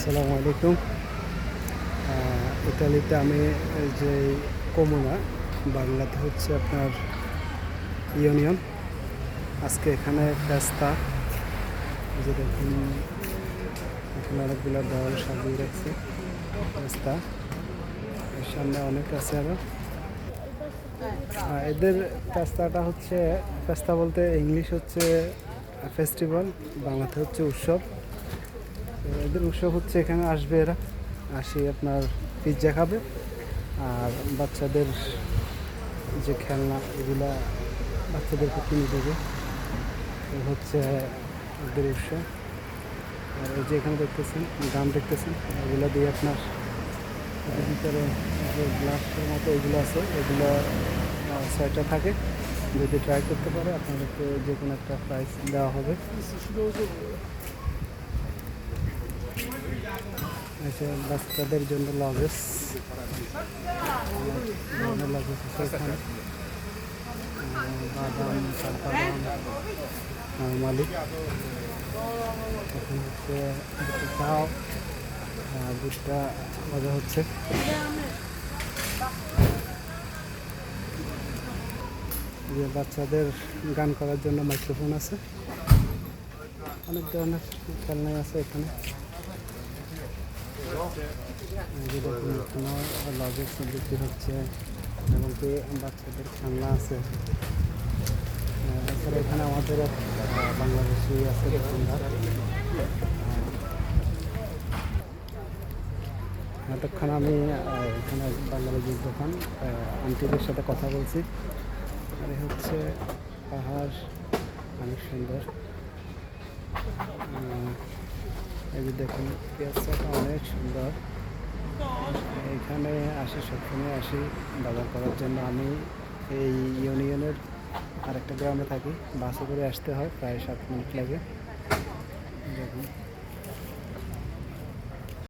আসসালামু আলাইকুম। ইতালিতে আমি যে কমুনা, বাংলাতে হচ্ছে আপনার ইউনিয়ন। আজকে এখানে ফেস্তা, যে দেখুন এখানে অনেকগুলো দল সাজিয়ে রাখছে। ফেস্তা এর সামনে অনেক আছে আরও। এদের ফেস্তাটা হচ্ছে, ফেস্তা বলতে ইংলিশ হচ্ছে ফেস্টিভ্যাল, বাংলাতে হচ্ছে উৎসব। এদের উৎসব হচ্ছে এখানে আসবে এরা, আসি আপনার পিৎজা খাবে আর বাচ্চাদের যে খেলনা এগুলা বাচ্চাদেরকে কিনে দেবে। এই হচ্ছে এদের উৎসব। আর এই যে এখানে দেখতেছেন গান দেখতেছেন, এগুলো দিয়ে আপনার ভিতরে যে গ্লাসের মতো এগুলো আছে, এগুলো 6টা থাকে। যদি ট্রাই করতে পারে আপনাদেরকে যে কোনো একটা প্রাইজ দেওয়া হবে। আচ্ছা, বাচ্চাদের জন্য লগেজ, লগেজ আছে এখানে। বাদাম, কাঠবাদাম, মালিক এখন হচ্ছে চাও, দুধটা মজা হচ্ছে। যে বাচ্চাদের গান করার জন্য মাইক্রোফোন আছে, অনেক ধরনের খেলনাই আছে এখানে। যে দেখুন এখানেও লগেজ বিক্রি হচ্ছে এবং কি বাচ্চাদের খেলনা আছে। এছাড়া এখানে আমাদের বাংলাদেশি আছে দোকানদার। এতক্ষণ আমি এখানে বাংলাদেশের দোকান আন্টিদের সাথে কথা বলছি। আর হচ্ছে পাহাড়, অনেক সুন্দর। এই যে দেখুন পেঁয়াজটা অনেক সুন্দর। এখানে আসি, সবসময় আসি বাজার করার জন্য। আমি এই ইউনিয়নের আরেকটা গ্রামে থাকি, বাসে করে আসতে হয়, প্রায় 7 মিনিট লাগে। দেখুন